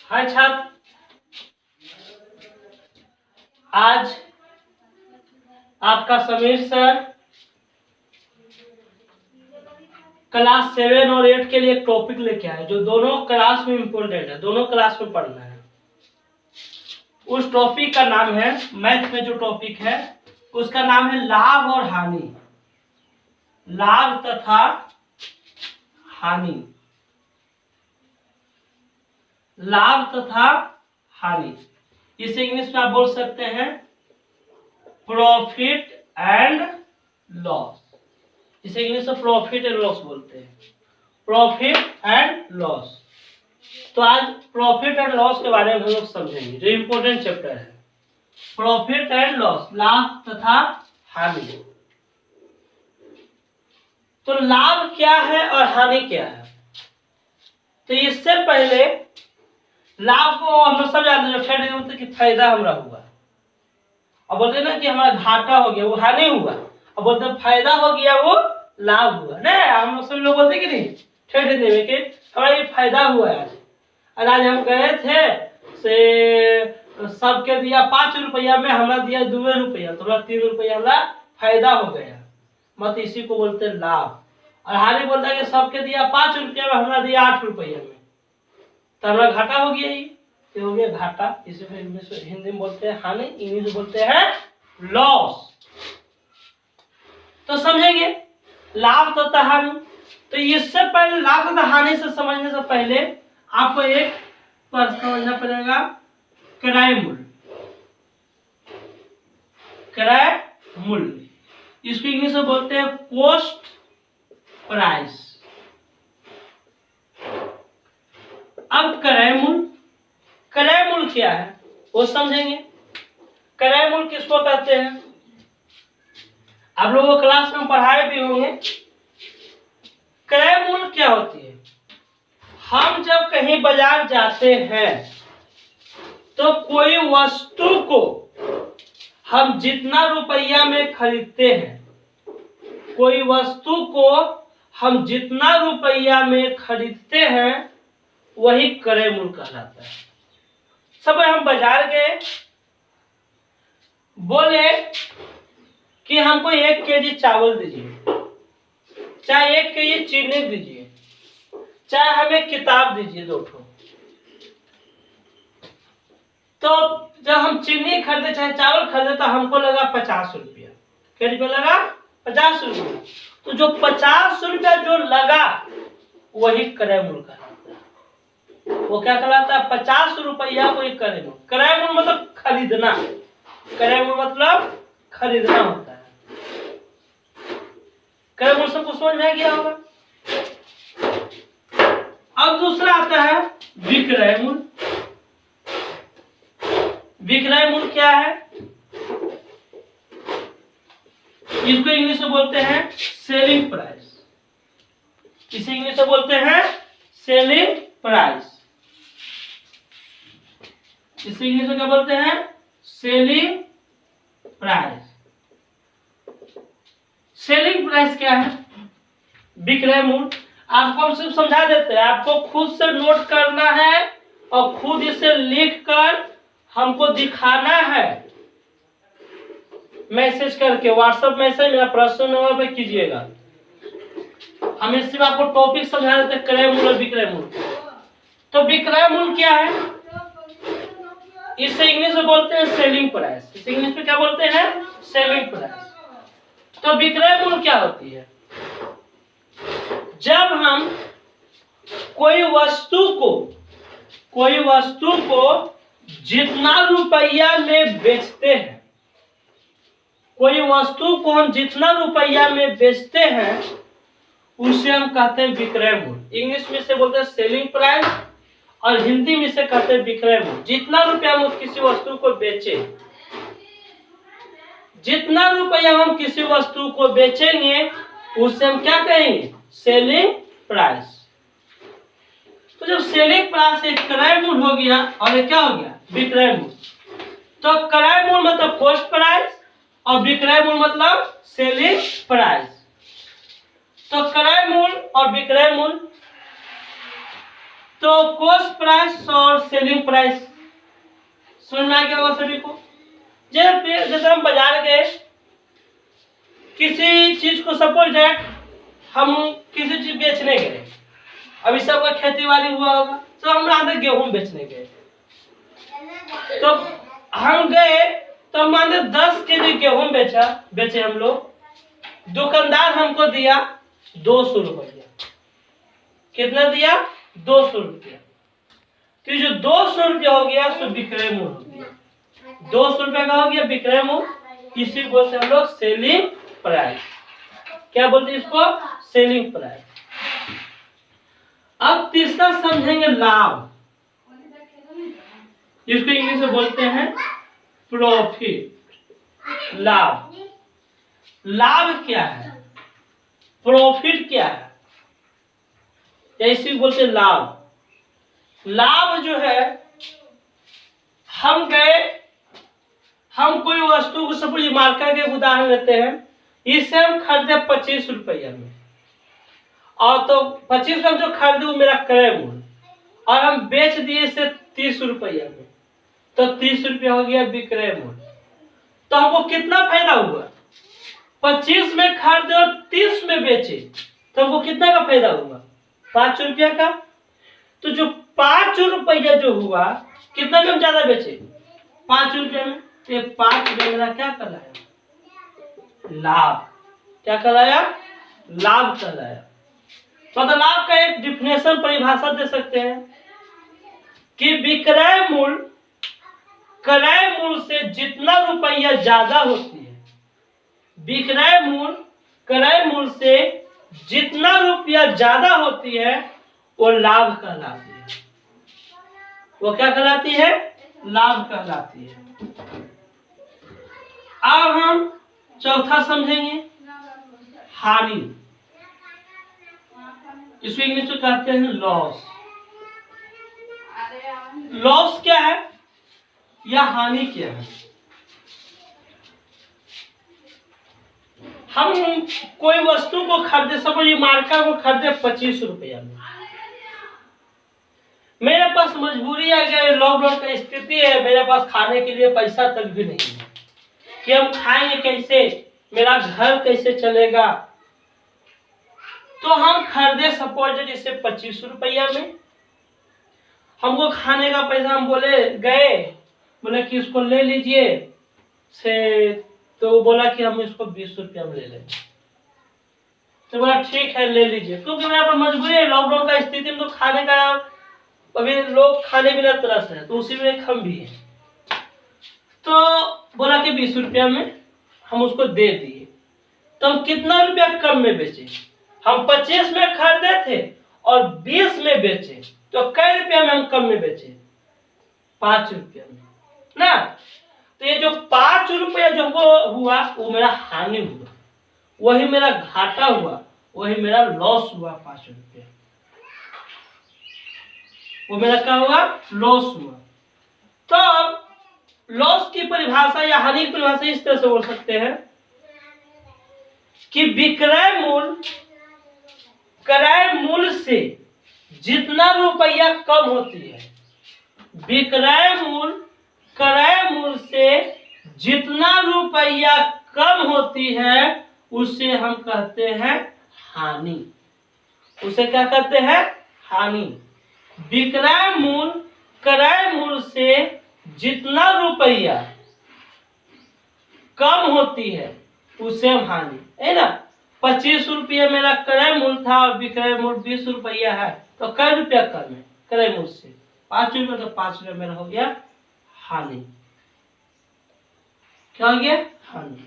हाय छात्र, आज आपका समीर सर क्लास 7 और 8 के लिए एक टॉपिक लेके आए जो दोनों क्लास में इम्पोर्टेंट है, दोनों क्लास में पढ़ना है। उस टॉपिक का नाम है, मैथ में जो टॉपिक है उसका नाम है लाभ और हानि। लाभ तथा हानि, लाभ तथा हानि। इसे इंग्लिश में आप बोल सकते हैं प्रॉफिट एंड लॉस। इसे इंग्लिश में प्रॉफिट एंड लॉस बोलते हैं, प्रॉफिट एंड लॉस। तो आज प्रॉफिट एंड लॉस के बारे में हम लोग समझेंगे, जो इम्पोर्टेंट चैप्टर है प्रॉफिट एंड लॉस, लाभ तथा हानि। तो लाभ क्या है और हानि क्या है? तो इससे पहले लाभ को हम लोग सब जानते हैं कि फायदा हमारा हुआ, अब बोलते हैं ना कि हमारा घाटा हो गया वो हानि हुआ, अब बोलते हैं फायदा हो गया वो लाभ हुआ। नहीं, हम लोग सब लोग बोलते कि नहीं ठेठ हिंदी में कि हमारा ये फायदा हुआ है। आज हम गए थे से सबके दिया 5 रुपया में, हमारा दिया 2 रुपया, तो हमारा 3 रुपया हमारा फायदा हो गया, मत इसी को बोलते हैं लाभ। और हानि बोलता है कि सबके दिया 5 रुपया में, हमारा दिया 8 रुपया में, तो हमारा घाटा हो गया, ही हो गया घाटा। इसे हिंदी में बोलते हैं हानि, इंग्लिश में बोलते हैं लॉस। तो समझेंगे लाभ तथा हानि। तो इससे पहले लाभ तथा हानि से समझने से पहले आपको एक पर समझना पड़ेगा क्रय मूल्य। क्रय मूल्य, इसको इंग्लिश में बोलते हैं कॉस्ट प्राइस। अब क्रय मूल्य, क्रय मूल्य क्या है वो समझेंगे। क्रय मूल्य किसको कहते हैं? आप लोगों को क्लास में पढ़ाए भी होंगे। क्रय मूल्य क्या होती है? हम जब कहीं बाजार जाते हैं तो कोई वस्तु को हम जितना रुपया में खरीदते हैं, कोई वस्तु को हम जितना रुपया में खरीदते हैं वही क्रय मूल्य कहलाता है। सब हम बाजार गए, बोले कि हमको 1 केजी चावल दीजिए, चाहे 1 केजी चीनी दीजिए, चाहे हमें किताब दीजिए 2 ठो। तो जब हम चीनी खरीदे चाहे चावल खरीदे तो हमको लगा 50 रुपया। क्या रुपया लगा? 50 रुपया। तो जो 50 रुपया जो लगा वही क्रय मूल्य कहलाता है। वो क्या कहलाता है? 50 रुपया वही क्रय मूल्य। क्रय मूल्य मतलब खरीदना, क्रय मूल्य मतलब खरीदना होता है। क्रय मूल्य सबको समझ में आ गया होगा। अब दूसरा आता है विक्रय मूल्य। विक्रय मूल्य क्या है? इसको इंग्लिश में बोलते हैं सेलिंग प्राइस। इसे इंग्लिश में बोलते हैं सेलिंग प्राइस। इसे इंग्लिश में क्या बोलते हैं? Selling price. सेलिंग प्राइस क्या है? विक्रय मूल्य। आपको हम सिर्फ समझा देते हैं, आपको खुद से नोट करना है और खुद इसे लिख कर हमको दिखाना है, मैसेज करके व्हाट्सएप मैसेज मेरा पर्सनल नंबर पे कीजिएगा। हम इससे आपको टॉपिक समझा देते हैं क्रय मूल्य और विक्रय मूल्य। तो विक्रय मूल्य क्या है? इसे इंग्लिश में बोलते हैं सेलिंग प्राइस। इसे इंग्लिश में क्या बोलते हैं? Selling price. तो विक्रय मूल्य क्या होती है? जब हम कोई वस्तु को जितना रुपया में बेचते हैं, कोई वस्तु को हम जितना रुपया में बेचते हैं उसे हम कहते हैं विक्रय मूल्य। इंग्लिश में से बोलते हैं सेलिंग प्राइस और हिंदी में से कहते हैं विक्रय मूल्य। जितना रुपया हम किसी वस्तु को बेचे, जितना रुपया हम किसी वस्तु को बेचेंगे उससे हम क्या कहेंगे? Selling price. तो जब सेलिंग प्राइस एक क्रय मूल्य हो गया और ये क्या हो गया? विक्रय मूल्य। तो क्रय मूल्य मतलब कॉस्ट प्राइस और विक्रय मूल्य मतलब सेलिंग प्राइस। तो क्रय मूल्य और विक्रय मूल्य तो कॉस्ट प्राइस और सेलिंग प्राइस समझ में आ गया होगा सभी को। जैसे हम बाजार गए, किसी चीज को सपोज दैट हम किसी चीज बेचने गए, अभी सबका खेती बाड़ी हुआ होगा, तो हम आते गेहूं बेचने गए, तो हम गए तो माने 10 केजी गेहूं बेचे हम लोग, दुकानदार हमको दिया 200 रुपया। कितना दिया? 200 रुपया। तो जो 200 रुपया हो गया सो विक्रय मूल्य हो गया। 200 रुपया का हो गया विक्रय मूल्य, इसी को बोलते हम लोग सेलिंग प्राइस। क्या बोलते हैं इसको? Selling price. अब तीसरा समझेंगे लाभ, इसको इंग्लिश में बोलते हैं प्रॉफिट। लाभ, लाभ क्या है, प्रॉफिट क्या है, इसी बोलते हैं लाभ। लाभ जो है, हम गए, हम कोई वस्तु को सपोज मार्केट के उदाहरण लेते हैं, इसे हम खरीदे 25 रुपया में, और तो 25 रुपया जो खरीदे वो मेरा क्रय मूल्य, और हम बेच दिए इसे 30 रुपया में, तो 30 रुपया हो गया विक्रय मूल्य। तो हमको कितना फायदा हुआ? 25 में खरीदे और 30 में बेचे, तो हमको कितना का फायदा हुआ? 5 रुपया का। तो जो 5 रुपया जो हुआ, कितना में हम ज्यादा बेचे? 5 रुपया में। तो ये 5 रुपया मेरा क्या कहलाया? लाभ। क्या कहलाया? लाभ कहलाया। मतलब लाभ का एक डिफिनेशन, परिभाषा दे सकते हैं कि विक्रय मूल्य क्रय मूल्य से जितना रुपया ज्यादा होती है, विक्रय मूल्य क्रय मूल्य से जितना रुपया ज्यादा होती है वो लाभ कहलाती है। वो क्या कहलाती है? लाभ कहलाती है। अब हम चौथा समझेंगे हानि। इसको इंग्लिश में कहते हैं लॉस। लॉस क्या है या हानि क्या है? हम कोई वस्तु को खरीदे, सपोज मार्का को खरीदे 25 रुपया में, मेरे पास मजबूरी है कि लॉकडाउन का स्थिति है, मेरे पास खाने के लिए पैसा तक भी नहीं है कि हम खाएंगे कैसे, मेरा घर कैसे चलेगा। तो हम खरीदे सपोज इसे 25 रुपया में, हमको खाने का पैसा, हम बोले कि इसको ले लीजिए से, तो वो बोला कि हम इसको 20 रुपया में ले लेंगे। तो बोला ठीक है ले लीजिए, क्योंकि मेरे पास मजबूरी है, लॉकडाउन का स्थिति में तो खाने का, अभी लोग खाने बिना तरस रहे, तो उसी में हम भी है। तो बोला कि 20 रुपया में हम उसको दे दिए। तो हम कितना रुपया कम में बेचे? हम 25 में खरीदे थे और 20 में बेचे, तो कई रुपया में हम कम में बेचे? 5 रुपया में ना। तो ये जो 5 रुपया जो हुआ वो मेरा हानि हुआ, वही मेरा घाटा हुआ, वही मेरा लॉस हुआ। 5 रुपया वो मेरा क्या हुआ? लॉस हुआ। तो लॉस की परिभाषा या हानि की परिभाषा इस तरह से बोल सकते हैं कि विक्रय मूल्य क्रय मूल्य से जितना रुपया कम होती है, विक्रय मूल्य क्रय मूल्य से जितना रुपया कम होती है उसे हम कहते हैं हानि। उसे क्या कहते हैं? हानि। विक्रय मूल्य क्रय मूल्य से जितना रुपया कम होती है उसे हम हानि, है ना। 25 रुपया मेरा क्रय मूल्य था और विक्रय मूल्य 20 रुपया है, तो कै रुपया कम है क्रय मूल्य से? 5 रुपया। तो 5 रुपया मेरा हो गया हानि। क्या हो गया? हानि।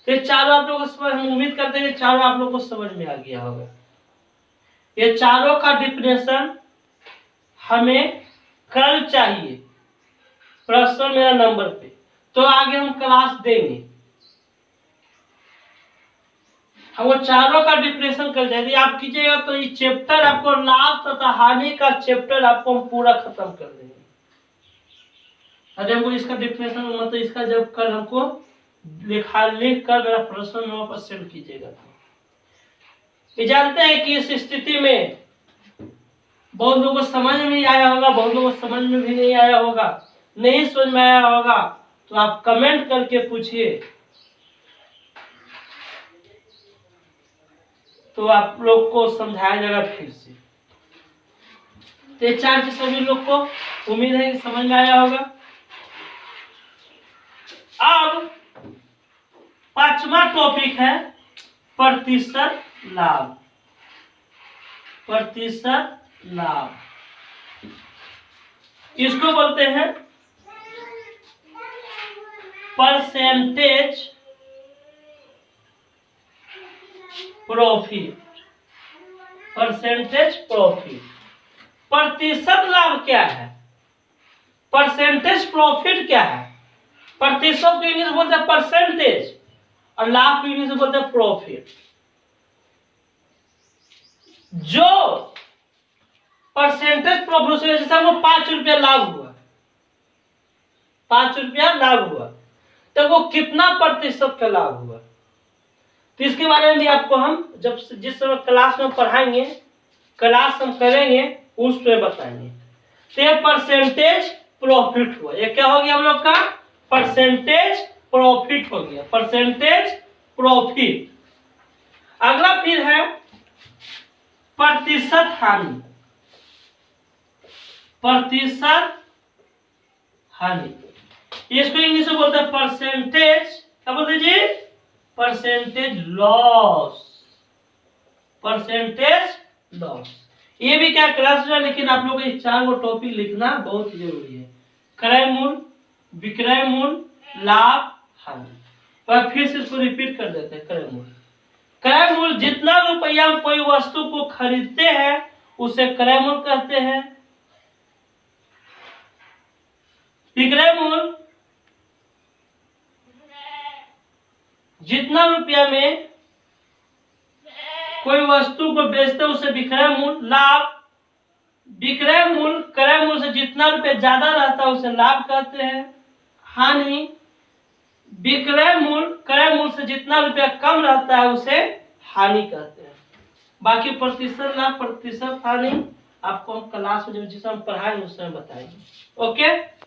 तो चारों आप लोगों को, हम उम्मीद करते हैं चारों आप लोगों को समझ में आ गया होगा। ये चारों का डिफिनेशन हमें कल चाहिए, प्रश्न मेरा नंबर पे, तो आगे हम क्लास देंगे। हमको चारों का डिफिनेशन कर यदि आप कीजिएगा तो ये चैप्टर आपको, लाभ तथा हानि का चैप्टर आपको हम पूरा खत्म कर देंगे। अरे हमको इसका डिफिनेशन, मतलब इसका जब कल हमको लिख कर मेरा प्रश्न में वापस सेंड कीजिएगा। तो जानते हैं कि इस स्थिति में बहुत लोगों को समझ में नहीं आया होगा, बहुत लोगों को समझ में भी नहीं आया होगा, नहीं समझ में आया होगा तो आप कमेंट करके पूछिए, तो आप लोग को समझाया जाएगा फिर से। तो ये चार चीज सभी लोग को उम्मीद है कि समझ में आया होगा। अब पांचवा टॉपिक है प्रतिशत लाभ। प्रतिशत लाभ इसको बोलते हैं परसेंटेज प्रॉफिट। परसेंटेज प्रॉफिट, प्रतिशत लाभ क्या है, परसेंटेज प्रॉफिट क्या है। प्रतिशत को इंग्लिश बोलते हैं परसेंटेज और लाभ को इंग्लिश बोलते हैं प्रॉफिट। जो परसेंटेज प्रॉफिट से जैसे हमको 5 रुपया लाभ हुआ, 5 रुपया लाभ हुआ, तो वो कितना प्रतिशत का लाभ हुआ, तो इसके बारे में भी आपको हम जब जिस समय क्लास में पढ़ाएंगे, क्लास हम करेंगे उस पे बताएंगे। तो ये परसेंटेज प्रॉफिट हुआ, ये क्या हो गया हम लोग का, परसेंटेज प्रॉफिट हो गया, परसेंटेज प्रॉफिट। अगला फिर है प्रतिशत हानि। प्रतिशत हानि इसको इंग्लिश में बोलते हैं परसेंटेज, क्या बोलते जी, परसेंटेज लॉस। परसेंटेज लॉस ये भी क्या क्लास है, लेकिन आप लोगों को ये 4 गो टॉपिक लिखना बहुत जरूरी है। क्रय मूल्य, विक्रय मूल्य, लाभ, हानि। तो फिर से इसको रिपीट कर देते हैं। क्रय मूल्य, क्रय मूल्य जितना रुपया हम कोई वस्तु को खरीदते हैं उसे क्रय मूल्य कहते हैं। विक्रय मूल्य जितना रुपया में कोई वस्तु को बेचते उसे विक्रय मूल्य। लाभ, विक्रय मूल्य क्रय मूल्य से जितना रुपया ज्यादा रहता है उसे लाभ कहते हैं। हानि, विक्रय मूल्य क्रय मूल्य से जितना रुपया कम रहता है उसे हानि कहते हैं। बाकी प्रतिशत लाभ, प्रतिशत हानि आपको हम क्लास में जिस समय पढ़ाएंगे उस समय बताएंगे। ओके।